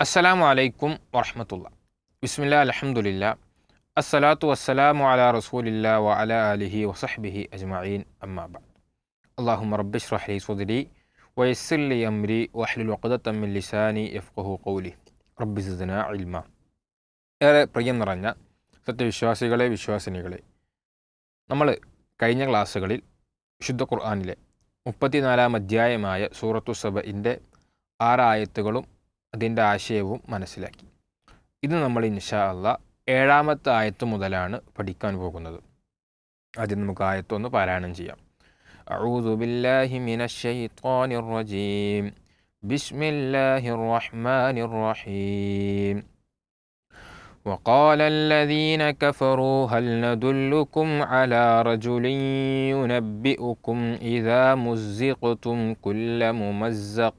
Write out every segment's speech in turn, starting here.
അസ്സലാമു അലൈക്കും വറഹ്മത്തുള്ള. ബിസ്മില്ലാ അൽഹംദുലില്ലാ അസ്സലാത്തു വസ്സലാമു അലാ റസൂലില്ലാ വ അലാ ആലിഹി വസഹ്ബിഹി അജ്മഈൻ അമ്മാ ബഅദ്. അല്ലാഹുമ്മ റബ്ബി ഇശ്റഹ് ലി സ്വദ്രി വയസ്സിർ ലി അംരി വഹ്ലുൽ ഉഖ്ദതം മിൻ ലിസാനി യഫ്ഖഹു ഖൗലി റബ്ബി സിദ്നാ ഇൽമാ. ഏറെ പ്രിയം നിറഞ്ഞ സത്യവിശ്വാസികളെ, വിശ്വാസിനികളെ, നമ്മൾ കഴിഞ്ഞ ക്ലാസ്സുകളിൽ വിശുദ്ധ ഖുർആനിലെ 34-ാം അധ്യായമായ സൂറത്തു സബഇൻ്റെ 6 ആയത്തുകളും അതിൻ്റെ ആശയവും മനസ്സിലാക്കി. ഇത് നമ്മൾ ഇൻഷാ അല്ലാഹ് 7-ാമത്തെ ആയത്ത് മുതലാണ് പഠിക്കാൻ പോകുന്നത്. ആദ്യം നമുക്ക് ആയത്തൊന്ന് പാരായണം ചെയ്യാം. അഊദു ബില്ലാഹി മിനശ് ശൈത്വാനിർ റജീം. ബിസ്മില്ലാഹിർ റഹ്മാനിർ റഹീം. وقال الذين كفروا هل ندلكم على رجل ينبئكم إذا مزقتم كل ممزق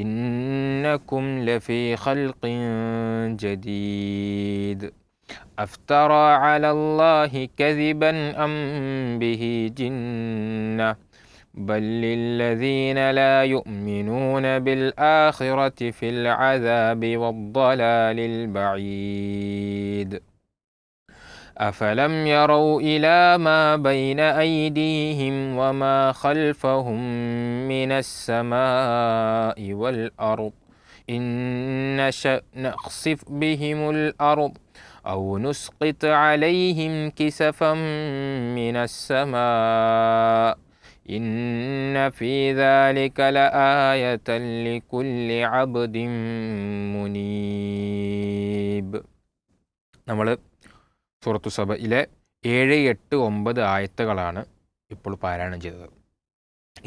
إنكم لفي خلق جديد أفترى على الله كذبا أم به جنة بل للذين لا يؤمنون بالآخرة في العذاب والضلال البعيد أفلم يروا إلى ما بين أيديهم وما خلفهم من السماء والأرض إن نشأ نخسف بهم الأرض أو نسقط عليهم كسفا من السماء إن في ذلك لآية لكل عبد منيب. നമ്മൾ സൂറത്തു സബയിലെ 7, 8, 9 ആയത്തുകളാണ് ഇപ്പോൾ പാരായണം ചെയ്തത്.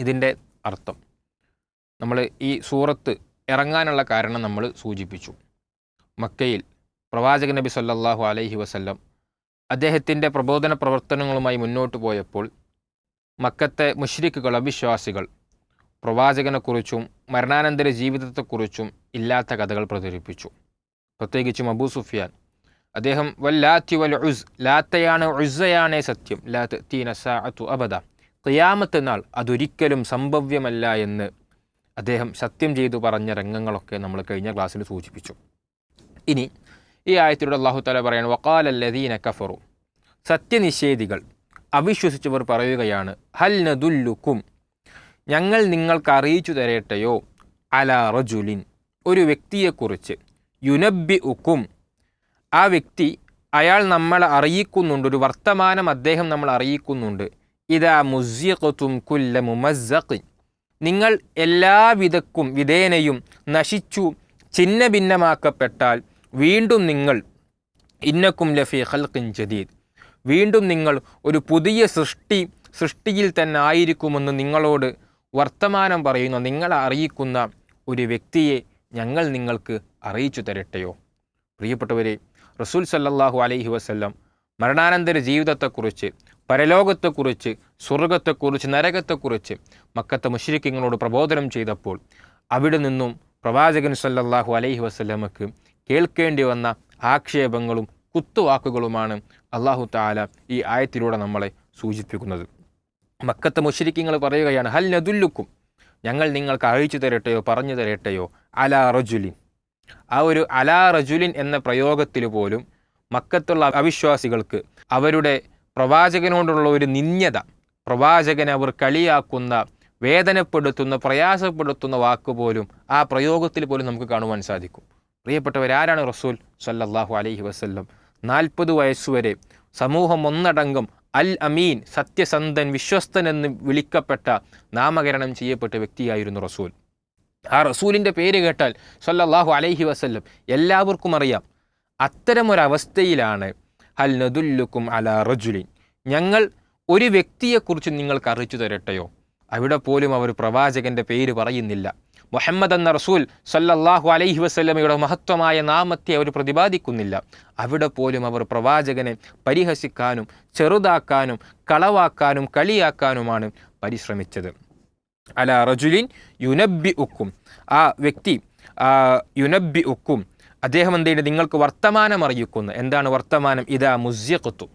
ഇതിൻ്റെ അർത്ഥം, നമ്മൾ ഈ സൂറത്ത് ഇറങ്ങാനുള്ള കാരണം നമ്മൾ സൂചിപ്പിച്ചു. മക്കയിൽ പ്രവാചകൻ നബി സല്ലല്ലാഹു അലൈഹി വസല്ലം അദ്ദേഹത്തിൻ്റെ പ്രബോധന പ്രവർത്തനങ്ങളുമായി മുന്നോട്ട് പോയപ്പോൾ മക്കത്തെ മുശ്രിക്കുകൾ, അവിശ്വാസികൾ പ്രവാചകനെക്കുറിച്ചും മരണാനന്തര ജീവിതത്തെക്കുറിച്ചും ഇല്ലാത്ത കഥകൾ പ്രചരിപ്പിച്ചു. പ്രത്യേകിച്ചും അബൂ സുഫിയാൻ, അദ്ദേഹം വല്ലാത്തി വൽ ഉസ്, ലാത്തയാണ് ഉസ്സയാണേ സത്യം, ലാ തഅ്തീന സാഅതു അബദ, ഖിയാമത്ത് നാൾ അതൊരിക്കലും സംഭവ്യമല്ല എന്ന് അദ്ദേഹം സത്യം ചെയ്തു പറഞ്ഞ രംഗങ്ങളൊക്കെ നമ്മൾ കഴിഞ്ഞ ക്ലാസ്സിൽ സൂചിപ്പിച്ചു. ഇനി ഈ ആയത്തിലൂടെ അല്ലാഹു തആല പറയാണ്, വഖാല അല്ലദീന കഫറു, സത്യനിഷേധികൾ, അവിശ്വസിച്ചവർ പറയുകയാണ്, ഹൽ നദുല്ലുക്കും, ഞങ്ങൾ നിങ്ങൾക്ക് അറിയിച്ചു തരട്ടെയോ, അലാ റജുലിൻ, ഒരു വ്യക്തിയെക്കുറിച്ച്, യുനബ്ബിഉക്കും, ആ വ്യക്തി അയാൾ നമ്മളെ അറിയിക്കുന്നുണ്ട്, ഒരു വർത്തമാനം അദ്ദേഹം നമ്മൾ അറിയിക്കുന്നുണ്ട്, ഇദാ മുസ്സിഖതും കുല്ല മുമസ്സഖിൻ, നിങ്ങൾ എല്ലാവിധക്കും വിധേനയും നശിച്ചു ഛിന്ന ഭിന്നമാക്കപ്പെട്ടാൽ വീണ്ടും നിങ്ങൾ, ഇന്നക്കും ലഫീ ഖൽഖിൻ ജദീദ്, വീണ്ടും നിങ്ങൾ ഒരു പുതിയ സൃഷ്ടിയിൽ തന്നെ ആയിരിക്കുമെന്ന് നിങ്ങളോട് വർത്തമാനം പറയുന്ന, നിങ്ങളെ അറിയിക്കുന്ന ഒരു വ്യക്തിയെ ഞങ്ങൾ നിങ്ങൾക്ക് അറിയിച്ചു തരട്ടെയോ. പ്രിയപ്പെട്ടവരെ, റസൂൽ സല്ലല്ലാഹു അലൈഹി വസല്ലം മരണാനന്തര ജീവിതത്തെക്കുറിച്ച്, പരലോകത്തെക്കുറിച്ച്, സ്വർഗത്തെക്കുറിച്ച്, നരകത്തെക്കുറിച്ച് മക്കത്തെ മുശ്രിക്കുകളോട് പ്രബോധനം ചെയ്തപ്പോൾ അവിടെ നിന്നും പ്രവാചകൻ സല്ലല്ലാഹു അലൈഹി വസല്ലമക്ക് കേൾക്കേണ്ടി വന്ന ആക്ഷേപങ്ങളും കുത്തുവാക്കുകളുമാണ് അല്ലാഹു തആല ഈ ആയത്തിലൂടെ നമ്മളെ സൂചിപ്പിക്കുന്നത്. മക്കത്തെ മുശ്രിക്കുകൾ പറയുകയാണ്, ഹൽ നദുല്ലുക്കും, ഞങ്ങൾ നിങ്ങൾക്ക് അറിയിച്ചു തരട്ടെയോ, പറഞ്ഞു തരട്ടെയോ, അലാ റജുലിൻ. ആ ഒരു അലാ റജുലിൻ എന്ന പ്രയോഗത്തിൽ പോലും മക്കത്തുള്ള അവിശ്വാസികൾക്ക് അവരുടെ പ്രവാചകനോടുള്ള ഒരു നിന്ദ്യത, പ്രവാചകനെ അവർ കളിയാക്കുന്ന, വേദനപ്പെടുത്തുന്ന, പ്രയാസപ്പെടുത്തുന്ന വാക്കുപോലും ആ പ്രയോഗത്തിൽ പോലും നമുക്ക് കാണുവാൻ സാധിക്കും. പ്രിയപ്പെട്ടവരാരാണ് റസൂൽ സല്ലല്ലാഹു അലൈഹി വസല്ലം? 40 വയസ്സുവരെ സമൂഹം ഒന്നടങ്കം അൽ അമീൻ, സത്യസന്ധൻ, വിശ്വസ്തൻ എന്ന് വിളിക്കപ്പെട്ട, നാമകരണം ചെയ്യപ്പെട്ട വ്യക്തിയായിരുന്നു റസൂൽ. ആ റസൂലിൻ്റെ പേര് കേട്ടാൽ സല്ലല്ലാഹു അലൈഹി വസല്ലം എല്ലാവർക്കും അറിയാം. അത്തരമൊരവസ്ഥയിലാണ് ഹൽ നദുല്ലുക്കും അലാ റജുലിൻ, ഞങ്ങൾ ഒരു വ്യക്തിയെക്കുറിച്ച് നിങ്ങൾക്ക് അറിയിച്ചു തരട്ടെയോ. അവിടെ പോലും അവർ പ്രവാചകൻ്റെ പേര് പറയുന്നില്ല. മുഹമ്മദ് എന്ന റസൂൽ സല്ലല്ലാഹു അലൈഹി വസല്ലമയുടെ മഹത്വമായ നാമത്തെ അവർ പ്രതിപാദിക്കുന്നില്ല. അവിടെ പോലും അവർ പ്രവാചകനെ പരിഹസിക്കാനും ചെറുതാക്കാനും കളവാക്കാനും കളിയാക്കാനുമാണ് പരിശ്രമിച്ചത്. അലാ റജുലിൻ യുനബ്ബിഉക്കും, ആ വ്യക്തി യുനബ്ബിഉക്കും, അദ്ദേഹം എന്തെയ്യുന്നത്, നിങ്ങൾക്ക് വർത്തമാനം അറിയിക്കുന്നു. എന്താണ് വർത്തമാനം? ഇദാ മുസ്സിഖ്തു,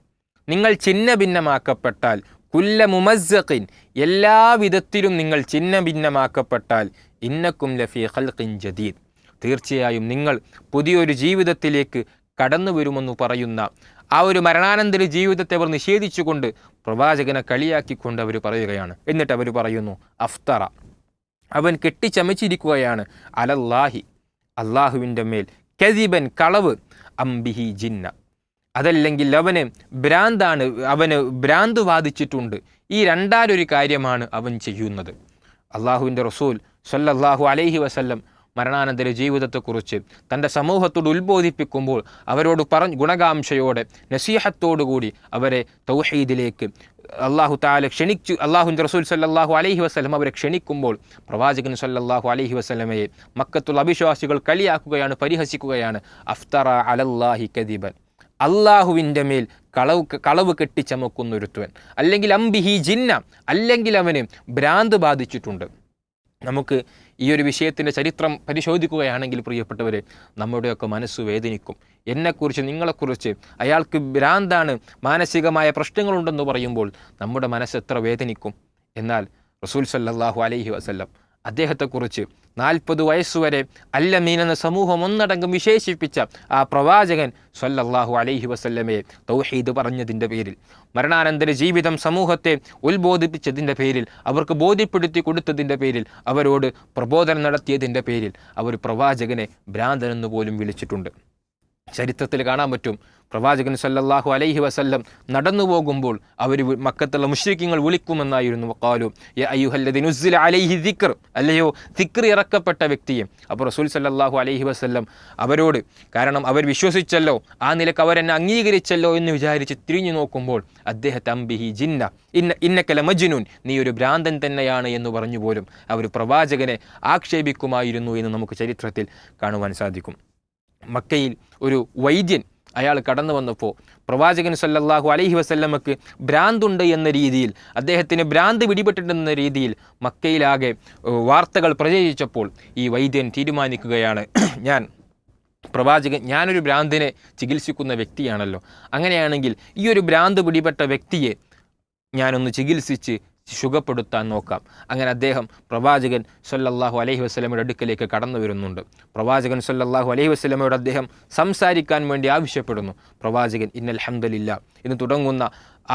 നിങ്ങൾ ഛിന്ന ഭിന്നമാക്കപ്പെട്ടാൽ, കുല്ല മുമസ്സഖിൻ, എല്ലാ വിധത്തിലും നിങ്ങൾ ഛിന്ന ഭിന്നമാക്കപ്പെട്ടാൽ, ഇന്നക്കും ലഫീ ഖൽഖിൻ ജദീദ്, തീർച്ചയായും നിങ്ങൾ പുതിയൊരു ജീവിതത്തിലേക്ക് കടന്നു വരുമെന്ന് പറയുന്ന ആ ഒരു മരണാനന്തര ജീവിതത്തെ അവർ നിഷേധിച്ചുകൊണ്ട് പ്രവാചകനെ കളിയാക്കിക്കൊണ്ട് അവർ പറയുകയാണ്. എന്നിട്ട് അവർ പറയുന്നു, അഫ്തറ, അവൻ കെട്ടിച്ചമച്ചിരിക്കുകയാണ്, അലല്ലാഹി, അള്ളാഹുവിൻ്റെ മേൽ, കദിബൻ, കളവ്, അംബിഹി ജിന്ന, അതല്ലെങ്കിൽ അവന് ഭ്രാന്താണ്, അവന് ഭ്രാന്ത് ബാധിച്ചിട്ടുണ്ട്. ഈ രണ്ടാലൊരു കാര്യമാണ് അവൻ ചെയ്യുന്നത്. അള്ളാഹുവിൻ്റെ റസൂൽ സല്ലല്ലാഹു അലൈഹി വസല്ലം മരണാനന്തര ജീവിതത്തെക്കുറിച്ച് തൻ്റെ സമൂഹത്തോട് ഉത്ബോധിപ്പിക്കുമ്പോൾ അവരോട് ഗുണകാംക്ഷയോടെ നസീഹത്തോടുകൂടി അവരെ തൗഹീദിലേക്ക് അള്ളാഹുവിൻ്റെ റസൂൽ സല്ലല്ലാഹു അലൈഹി വസല്ലം അവരെ ക്ഷണിക്കുമ്പോൾ പ്രവാചകൻ സല്ലല്ലാഹു അലൈഹി വസല്ലമയെ മക്കത്തുള്ള അവിശ്വാസികൾ കളിയാക്കുകയാണ്, പരിഹസിക്കുകയാണ്. അഫ്തറ അലല്ലാഹി കദിബൻ, അള്ളാഹുവിൻ്റെ മേൽ കളവ് കെട്ടിച്ചമക്കുന്നൊരുത്തവൻ, അല്ലെങ്കിൽ അംബിഹി ജിന്ന, അല്ലെങ്കിൽ അവന് ഭ്രാന്ത് ബാധിച്ചിട്ടുണ്ട്. നമുക്ക് ഈ ഒരു വിഷയത്തിൻ്റെ ചരിത്രം പരിശോധിക്കുകയാണെങ്കിൽ പ്രിയപ്പെട്ടവരെ, നമ്മുടെയൊക്കെ മനസ്സ് വേദനിക്കും. എന്നെക്കുറിച്ച്, നിങ്ങളെക്കുറിച്ച് അയാൾക്ക് ഭ്രാന്താണ്, മാനസികമായ പ്രശ്നങ്ങളുണ്ടെന്ന് പറയുമ്പോൾ നമ്മുടെ മനസ്സ് എത്ര വേദനിക്കും. എന്നാൽ റസൂൽ സല്ലല്ലാഹു അലൈഹി വസല്ലം അദ്ദേഹത്തെക്കുറിച്ച് 40 വയസ്സുവരെ അല്ലമീൻ എന്ന സമൂഹം ഒന്നടങ്കം വിശേഷിപ്പിച്ച ആ പ്രവാചകൻ സല്ലല്ലാഹു അലൈഹി വസല്ലമയെ തൗഹീദ് പറഞ്ഞതിൻ്റെ പേരിൽ, മരണാനന്തര ജീവിതം സമൂഹത്തെ ഉത്ബോധിപ്പിച്ചതിൻ്റെ പേരിൽ, അവർക്ക് ബോധ്യപ്പെടുത്തി കൊടുത്തതിൻ്റെ പേരിൽ, അവരോട് പ്രബോധനം നടത്തിയതിൻ്റെ പേരിൽ അവർ പ്രവാചകനെ ഭ്രാന്തനെന്ന് പോലും വിളിച്ചിട്ടുണ്ട്. ചരിത്രത്തിൽ കാണാൻ പറ്റും, പ്രവാചകൻ സല്ലല്ലാഹു അലൈഹി വസല്ലം നടന്നു പോകുമ്പോൾ അവർ മക്കത്തുള്ള മുശ്രിക്കീങ്ങൾ വിളിക്കുമെന്നായിരുന്നു, വഖാലു യാ അയ്യുഹല്ലദീ നുസ്സില അലൈഹി ദിക്ർ, അല്ലയോ ദിക്ർ ഇറക്കപ്പെട്ട വ്യക്തിയെ. അപ്പോൾ റസൂൽ സല്ലല്ലാഹു അലൈഹി വസല്ലം അവരോട്, കാരണം അവർ വിശ്വസിച്ചല്ലോ, ആ നിലക്ക് അവരെന്നെ അംഗീകരിച്ചല്ലോ എന്ന് വിചാരിച്ച് തിരിഞ്ഞു നോക്കുമ്പോൾ അദ്ദേഹത്തെ അംബിഹി ജിന്ന, ഇന്നക ലമജ്നൂൻ, നീ ഒരു ഭ്രാന്തൻ തന്നെയാണ് എന്ന് പറഞ്ഞു പോലും അവർ പ്രവാചകനെ ആക്ഷേപിക്കുമായിരുന്നു എന്ന് നമുക്ക് ചരിത്രത്തിൽ കാണുവാൻ സാധിക്കും. മക്കയിൽ ഒരു വൈദ്യൻ അയാൾ കടന്നു വന്നപ്പോൾ പ്രവാചകൻ സല്ലല്ലാഹു അലൈഹി വസല്ലമക്ക് ഭ്രാന്തുണ്ട് എന്ന രീതിയിൽ, അദ്ദേഹത്തിന് ഭ്രാന്ത് പിടിപെട്ടിട്ടുണ്ടെന്ന രീതിയിൽ മക്കയിലാകെ വാർത്തകൾ പ്രചരിച്ചപ്പോൾ ഈ വൈദ്യൻ തീരുമാനിക്കുകയാണ്, ഞാനൊരു ഭ്രാന്തിനെ ചികിത്സിക്കുന്ന വ്യക്തിയാണല്ലോ, അങ്ങനെയാണെങ്കിൽ ഈ ഒരു ഭ്രാന്ത് പിടിപെട്ട വ്യക്തിയെ ഞാനൊന്ന് ചികിത്സിച്ച് സുഖപ്പെടുത്താൻ നോക്കാം. അങ്ങനെ അദ്ദേഹം പ്രവാചകൻ സല്ലല്ലാഹു അലൈഹി വസല്ലമയുടെ അടുക്കലേക്ക് കടന്നു വരുന്നുണ്ട്. പ്രവാചകൻ സല്ലല്ലാഹു അലൈഹി വസല്ലമയോട് അദ്ദേഹം സംസാരിക്കാൻ വേണ്ടി ആവശ്യപ്പെടുന്നു. പ്രവാചകൻ ഇന്നൽ ഹംദുലില്ലാ എന്ന് തുടങ്ങുന്ന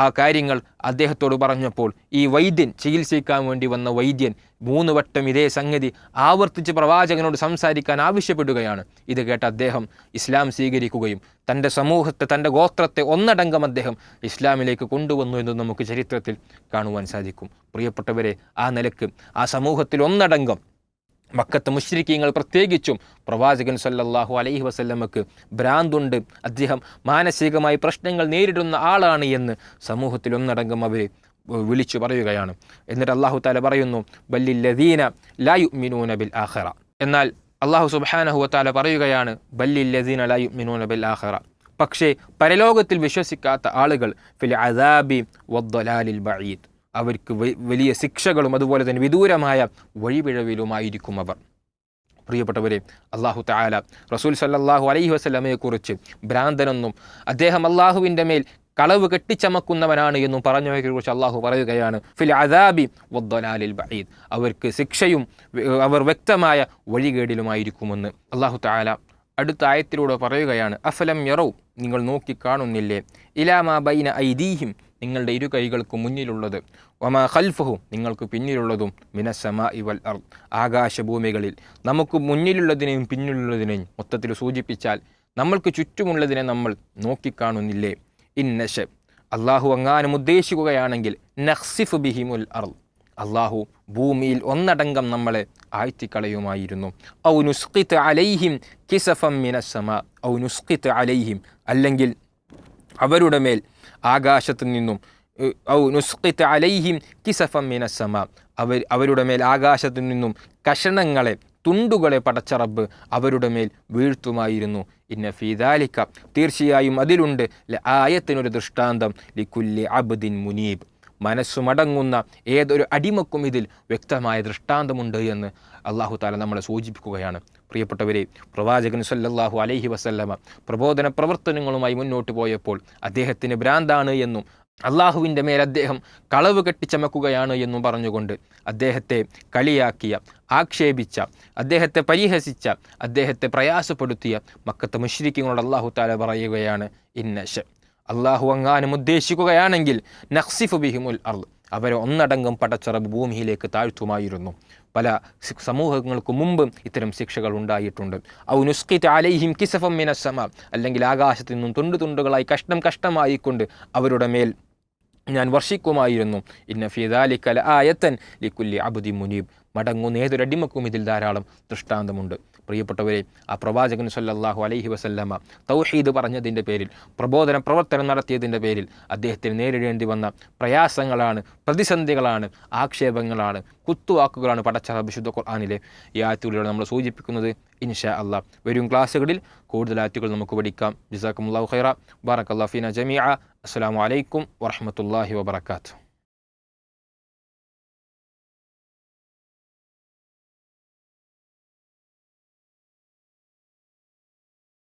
ആ കാര്യങ്ങൾ അദ്ദേഹത്തോട് പറഞ്ഞപ്പോൾ ഈ വൈദ്യൻ, ചികിത്സിക്കാൻ വേണ്ടി വന്ന വൈദ്യൻ 3 വട്ടം ഇതേ സംഗതി ആവർത്തിച്ച് പ്രവാചകനോട് സംസാരിക്കാൻ ആവശ്യപ്പെടുകയാണ്. ഇത് കേട്ട് അദ്ദേഹം ഇസ്ലാം സ്വീകരിക്കുകയും തൻ്റെ സമൂഹത്തെ, തൻ്റെ ഗോത്രത്തെ ഒന്നടങ്കം അദ്ദേഹം ഇസ്ലാമിലേക്ക് കൊണ്ടുവന്നു എന്ന് നമുക്ക് ചരിത്രത്തിൽ കാണുവാൻ സാധിക്കും. പ്രിയപ്പെട്ടവരെ, ആ നിലക്ക് ആ സമൂഹത്തിൽ ഒന്നടങ്കം മക്കത്തെ മുശ്രിക്കീങ്ങൾ പ്രത്യേകിച്ചും പ്രവാചകൻ സല്ലല്ലാഹു അലൈഹി വസല്ലമക്ക് ഭ്രാന്തുണ്ട്, അദ്ദേഹം മാനസികമായി പ്രശ്നങ്ങൾ നേരിടുന്ന ആളാണ് എന്ന് സമൂഹത്തിൽ ഒന്നടങ്കം അവർ വിളിച്ചു പറയുകയാണ്. എന്നിട്ട് അല്ലാഹു തആല പറയുന്നു, ബല്ലില്ലദീന ലാ യുഅ്മിനൂന ബിൽ ആഖിറ. എന്നാൽ അല്ലാഹു സുബ്ഹാനഹു വ തആല പറയുകയാണ്, ബല്ലില്ലദീന ലാ യുഅ്മിനൂന ബിൽ ആഖിറ, പക്ഷേ പരലോകത്തിൽ വിശ്വസിക്കാത്ത ആളുകൾ ഫിൽ അദാബി വദ്ദലാലിൽ ബഈദ്, അവർക്ക് വലിയ ശിക്ഷകളും അതുപോലെ തന്നെ വിദൂരമായ വഴിപിഴവിലുമായിരിക്കും അവർ. പ്രിയപ്പെട്ടവരെ, അല്ലാഹു തആല റസൂൽ സല്ലല്ലാഹു അലൈഹി വസല്ലമയെക്കുറിച്ച് ഭ്രാന്തനെന്നും അദ്ദേഹം അല്ലാഹുവിൻ്റെ മേൽ കളവ് കെട്ടിച്ചമക്കുന്നവനാണ് എന്നും പറഞ്ഞവരെക്കുറിച്ച് അല്ലാഹു പറയുകയാണ്, ഫിൽ അദാബി വദ്ദലാലിൽ ബഈദ്, അവർക്ക് ശിക്ഷയും അവർ വ്യക്തമായ വഴികേടിലുമായിരിക്കുമെന്ന് അല്ലാഹു തആല അടുത്ത ആയത്തിലൂടെ പറയുകയാണ്. അഫലം യറൗ, നിങ്ങൾ നോക്കിക്കാണുന്നില്ലേ, ഇലാ മാ ബൈന ഐദീഹിം, നിങ്ങളുടെ ഇരു കൈകൾക്ക് മുന്നിലുള്ളത്, വമാ ഖൽഫഹും, നിങ്ങൾക്ക് പിന്നിലുള്ളതും, മിനസ്സമാഇ വൽ അർദ്, ആകാശഭൂമികളിൽ നമുക്ക് മുന്നിലുള്ളതിനെയും പിന്നിലുള്ളതിനെയും മൊത്തത്തിൽ സൂചിപ്പിച്ചാൽ നമ്മൾക്ക് ചുറ്റുമുള്ളതിനെ നമ്മൾ നോക്കിക്കാണുന്നില്ലേ. ഇന്നശ, അള്ളാഹു അങ്ങാനും ഉദ്ദേശിക്കുകയാണെങ്കിൽ, നഖ്സിഫ് ബിഹിമുൽ അർദ്, അള്ളാഹു ഭൂമിയിൽ ഒന്നടങ്കം നമ്മളെ ആഴ്ത്തിക്കളയുമായിരുന്നു. ഔ നുസ്ഖിത് അലൈഹിം കിസഫം മിനസ്സമാ, ഔ നുസ്ഖിത് അലൈഹിം, അല്ലെങ്കിൽ അവരുടെ മേൽ ആകാശത്തു നിന്നും, ഔ നുസ്ഖിത് അലൈഹിം കിസഫം മിനസ്സമാ, അവരുടെ മേൽ ആകാശത്തു നിന്നും കഷണങ്ങളെ, തുണ്ടുകളെ പടച്ച റബ്ബ് അവരുടെ മേൽ വീഴ്ത്തുമായിരുന്നു. ഇന്ന ഫീ ദാലിക, തീർച്ചയായും അതിലുണ്ട്, ആയത്തിനൊരു ദൃഷ്ടാന്തം, ലികുല്ലി അബ്ദിൻ മുനീബ്, മനസ്സുമടങ്ങുന്ന ഏതൊരു അടിമക്കും ഇതിൽ വ്യക്തമായ ദൃഷ്ടാന്തമുണ്ട് എന്ന് അല്ലാഹു തആല നമ്മളെ സൂചിപ്പിക്കുകയാണ്. പ്രിയപ്പെട്ടവരെ, പ്രവാചകൻ സല്ലല്ലാഹു അലൈഹി വസല്ലമ പ്രബോധന പ്രവർത്തനങ്ങളുമായി മുന്നോട്ട് പോയപ്പോൾ അദ്ദേഹത്തിന് ഭ്രാന്താണ് എന്നും അള്ളാഹുവിൻ്റെ മേൽ അദ്ദേഹം കളവ് കെട്ടിച്ചമക്കുകയാണ് എന്നും പറഞ്ഞുകൊണ്ട് അദ്ദേഹത്തെ കളിയാക്കിയ, ആക്ഷേപിച്ച, അദ്ദേഹത്തെ പരിഹസിച്ച, അദ്ദേഹത്തെ പ്രയാസപ്പെടുത്തിയ മക്കത്തെ മുശ്രിക്കുകളോട് അള്ളാഹു താല പറയുകയാണ്, ഇന്നശ അള്ളാഹു അങ്ങാനും ഉദ്ദേശിക്കുകയാണെങ്കിൽ നഖ്സിഫു ബിഹിമുൽ അർദ്, അവരെ ഒന്നടങ്കം പടച്ചറബ് ഭൂമിയിലേക്ക് താഴ്ത്തുമായിരുന്നു. പല സമൂഹങ്ങൾക്ക് മുമ്പ് ഇത്തരം ശിക്ഷകൾ ഉണ്ടായിട്ടുണ്ട്. ഔ നുസ്ഖിത അലൈഹിം കിസഫം മിനസ്സമാ, അല്ലെങ്കിൽ ആകാശത്തു നിന്നും തുണ്ടുകളായി കഷ്ണമായിക്കൊണ്ട് അവരുടെ മേൽ ഞാൻ വർഷിക്കുമായിരുന്നു. ഇന്ന ഫീ ദാലിക ലആയതൻ ലികുല്ലി അബ്ദിൻ മുനീബ്, മടങ്ങുന്ന ഏതൊരടിമക്കും ഇതിൽ ധാരാളം ദൃഷ്ടാന്തമുണ്ട്. പ്രിയപ്പെട്ടവരെ, ആ പ്രവാചകൻ സല്ലല്ലാഹു അലൈഹി വസല്ലമ തൗഹീദ് പറഞ്ഞതിൻ്റെ പേരിൽ, പ്രബോധന പ്രവർത്തനം നടത്തിയതിൻ്റെ പേരിൽ അദ്ദേഹത്തിന് നേരിടേണ്ടി വന്ന പ്രയാസങ്ങളാണ്, പ്രതിസന്ധികളാണ്, ആക്ഷേപങ്ങളാണ്, കുത്തുവാക്കുകളാണ് പടച്ച വിശുദ്ധ ഖുർആനിലെ ഈ ആയത്തുകളിലൂടെ നമ്മൾ സൂചിപ്പിക്കുന്നത്. ഇൻഷാ അല്ലാഹ് വരും ക്ലാസ്സുകളിൽ കൂടുതൽ ആയത്തുകൾ നമുക്ക് പഠിക്കാം. ജസാക്കുമുല്ലാഹു ഖൈറ. ബാറക്കല്ലാഹു ഫീനാ ജമീഅ. അസ്സലാമു അലൈക്കും വറഹ്മത്തുള്ളാഹി വബറകാതുഹു.